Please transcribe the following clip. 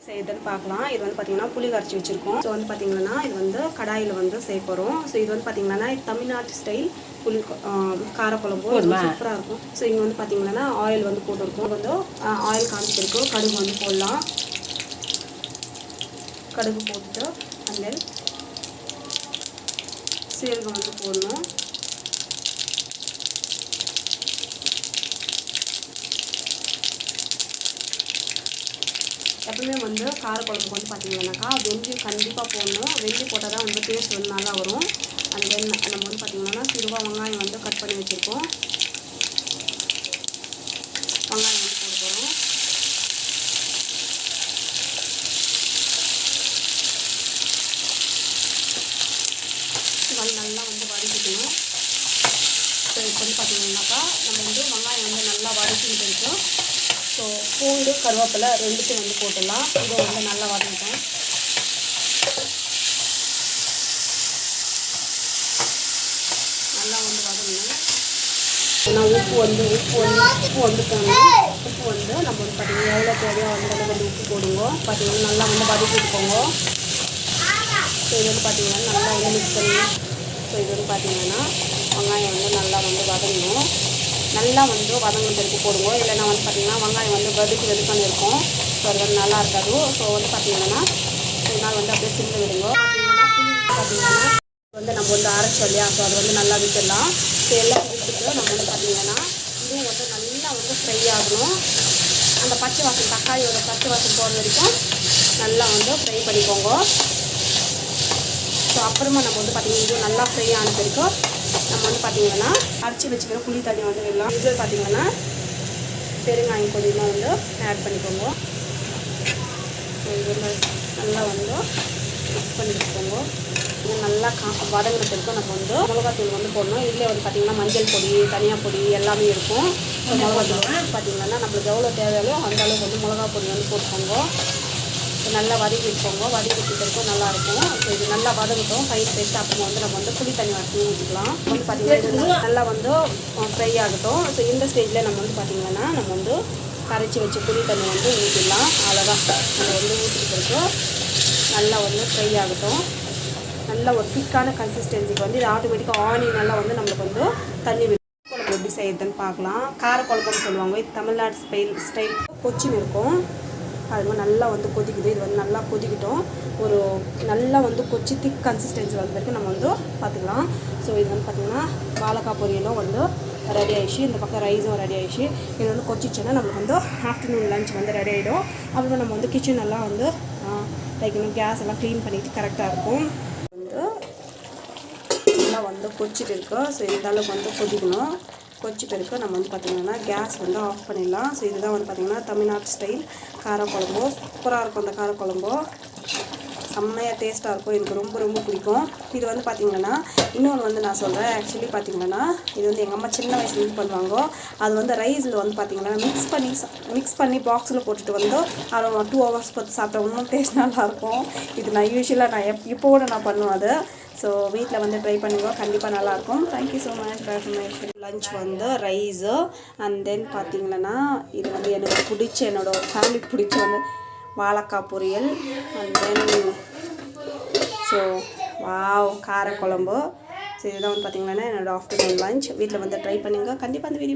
செய்யுதுன்னு பார்க்கலாம். இது வந்து பார்த்தீங்கன்னா புளி கரைச்சி வச்சுருக்கோம். ஸோ வந்து பார்த்தீங்கன்னா இது வந்து கடாயில் வந்து செய்ய போகிறோம். ஸோ இது வந்து பார்த்தீங்கன்னா தமிழ்நாட்டு ஸ்டைல் புளி காரக்குழம்பு சூப்பராக இருக்கும். ஸோ இங்கே வந்து பார்த்தீங்கன்னா ஆயில் வந்து போட்டுருக்கோம். வந்து ஆயில் காமிச்சிருக்கோம். கடுகு வந்து போடலாம். கடுகு போட்டுட்டு அந்த சீரகம் வந்து போடணும். எப்பவுமே வந்து காரக்குழம்புக்கு வந்து பார்த்தீங்கன்னாக்கா வெந்தயம் கண்டிப்பாக போடணும். வெந்தயம் போட்டால் தான் வந்து டேஸ்ட் வந்து நல்லா வரும். அண்ட் தென் நம்ம வந்து பார்த்தீங்கன்னா சிறுவா வெங்காயம் வந்து கட் பண்ணி வச்சுருக்கோம். வெங்காயம் வந்து போட போகிறோம். நல்லா வந்து வதக்கிக்கணும். ஸோ இப்போ வந்து பார்த்தீங்கன்னாக்கா நம்ம வந்து வெங்காயம் வந்து நல்லா வதக்கிட்டு இருக்கோம். ஸோ பூண்டு கருவேப்பிலை ரெண்டுத்தையும் வந்து போட்டுடலாம். இதை வந்து நல்லா வதக்கிட்டேன். நல்லா வந்து வதங்கணும். உப்பு வந்து போடணும். உப்பு வந்து நம்ம வந்து பார்த்தீங்கன்னா எவ்வளோ தேவையோ அந்த அளவுக்கு வந்து உப்பு போடுங்க. பார்த்தீங்கன்னா நல்லா வந்து வதக்கிட்டுக்கோங்க. ஸோ இது வந்து பார்த்தீங்கன்னா நல்லா வந்து மிக்ஸ் பண்ணி ஸோ இது வந்து பார்த்தீங்கன்னா வெங்காயம் வந்து நல்லா வந்து வதங்கணும். நல்லா வந்து வதங்கினதுக்கு போடுவோம். இல்லைனா வந்து பார்த்திங்கன்னா வெங்காயம் வந்து வெதுக்கான இருக்கும். ஸோ அது வந்து நல்லா இருக்காது. ஸோ வந்து பார்த்திங்கன்னா ஒரு நாள் வந்து அப்படியே சிம்மில் விடுங்க. பார்த்திங்கன்னா வந்து நம்ம வந்து அரைச்சோம் இல்லையா, ஸோ அது வந்து நல்லா விட்டுடலாம். ஸோ எல்லாம் விட்டுட்டு நம்ம வந்து பார்த்திங்கன்னா இதுவும் வந்து நல்லா வந்து ஃப்ரை ஆகணும். அந்த பச்சை வாசம் தக்காளியோட பச்சை வாசம் போகிற வரைக்கும் நல்லா வந்து ஃப்ரை பண்ணிக்கோங்க. ஸோ அப்புறமா நம்ம வந்து பார்த்திங்கன்னா இது நல்லா ஃப்ரை ஆன பிறகு நம்ம வந்து பார்த்திங்கன்னா அரைச்சி வச்சுக்கிற புளி தண்ணி வந்து எல்லாம் இது பார்த்திங்கன்னா பெருங்காயம் கொஞ்சமாக வந்து ஆட் பண்ணிக்கோங்க. ஸோ இது நல்லா வந்து மிக்ஸ் பண்ணி வச்சுக்கோங்க. இது நல்லா வதங்கின பிறகு நம்ம வந்து மிளகாத்தூள் வந்து போடணும். இதில் வந்து பார்த்திங்கன்னா மஞ்சள் பொடி, தனியாக பொடி எல்லாமே இருக்கும். ஸோ மிளகாத்தூள் பார்த்திங்கன்னா நம்மளுக்கு எவ்வளோ தேவையோ அந்த அளவுக்கு வந்து மிளகா பொடி வந்து போட்டுக்கோங்க. நல்லா வதக்கி வச்சுக்கோங்க. வதக்கி வச்சுக்கிறதுக்கும் நல்லாயிருக்கும். ஸோ இது நல்லா வதங்கட்டும். ஃபைன் பேஸ்ட் அப்புறமா வந்து நம்ம வந்து புளி தண்ணி வச்சு ஊற்றிக்கலாம். வந்து பார்த்திங்கன்னா நல்லா வந்து ஃப்ரை ஆகட்டும். ஸோ இந்த ஸ்டேஜில் நம்ம வந்து பார்த்திங்கன்னா நம்ம வந்து கரைச்சி வச்சு புளி தண்ணி வந்து ஊற்றிடலாம். அவ்வளோதான். நம்ம வந்து ஊற்றிக்கிறதுக்கு நல்லா வந்து ஃப்ரை ஆகட்டும். நல்ல ஒரு திக்கான கன்சிஸ்டன்சிக்கு வந்து இது ஆட்டோமேட்டிக்காக ஆனியன் நல்லா வந்து நம்மளுக்கு வந்து தண்ணி குழம்பு எப்படி செய்யுதுன்னு பார்க்கலாம். காரக்குழம்புன்னு சொல்லுவாங்க. இது தமிழ்நாடு ஸ்டைல் கொச்சின் இருக்கும். அது மாதிரி நல்லா வந்து கொதிக்குது. இது வந்து நல்லா கொதிக்கிட்டோம். ஒரு நல்லா வந்து கொச்சி திக் கன்சிஸ்டன்சி வந்த பிறகு நம்ம வந்து பார்த்துக்கலாம். ஸோ இது வந்து பார்த்திங்கன்னா வாழைக்காய் பொரியலும் வந்து ரெடி ஆகிடுச்சு. இந்த பக்கம் ரைஸும் ரெடி ஆகிடுச்சு. இது வந்து கொச்சிச்சுன்னா நம்மளுக்கு வந்து ஆஃப்டர்நூன் லஞ்ச் வந்து ரெடி ஆகிடும். அப்புறம் நம்ம வந்து கிச்சன் எல்லாம் வந்து லைக் கேஸ் எல்லாம் க்ளீன் பண்ணிவிட்டு கரெக்டாக இருக்கும். வந்து நல்லா வந்து கொச்சிட்டு இருக்கு. ஸோ இந்த அளவுக்கு வந்து கொதிக்கணும். கொச்சி பிறகு நம்ம வந்து பார்த்திங்கன்னா கேஸ் வந்து ஆஃப் பண்ணிடலாம். ஸோ இதுதான் வந்து பார்த்திங்கன்னா தமிழ்நாட்டு ஸ்டைல் காரக்குழம்பு. சூப்பராக இருக்கும். அந்த காரக்குழம்பு செம்மையாக டேஸ்ட்டாக இருக்கும். எனக்கு ரொம்ப ரொம்ப பிடிக்கும். இது வந்து பார்த்திங்கன்னா இன்னொன்று வந்து நான் சொல்கிறேன். ஆக்சுவலி பார்த்திங்கன்னா இது வந்து எங்கள் அம்மா சின்ன வயசுல யூஸ் பண்ணுவாங்க. அது வந்து ரைஸில் வந்து பார்த்திங்கன்னா மிக்ஸ் பண்ணி பாக்ஸில் போட்டுட்டு வந்து அதை 2 hours பார்த்து சாப்பிட்டா இன்னும் டேஸ்ட் நல்லாயிருக்கும். இது நான் யூஸ்வலாக இப்போ கூட நான் பண்ணுவேன் அது. ஸோ வீட்டில் வந்து ட்ரை பண்ணுங்க. கண்டிப்பாக நல்லாயிருக்கும். Thank you so much for lunch வந்து ரைஸு அண்ட் தென் பார்த்திங்கன்னா இது வந்து எனக்கு பிடிச்ச என்னோடய ஃபேமிலிக்கு பிடிச்ச வந்து வாழைக்காய் பொரியல் and then so wow kara kuzhambu. So இதுதான் வந்து பார்த்திங்கன்னா என்னோடய ஆஃப்டர்நூன் லஞ்ச். வீட்டில் வந்து ட்ரை பண்ணுங்க. கண்டிப்பாக அந்த வீடியோ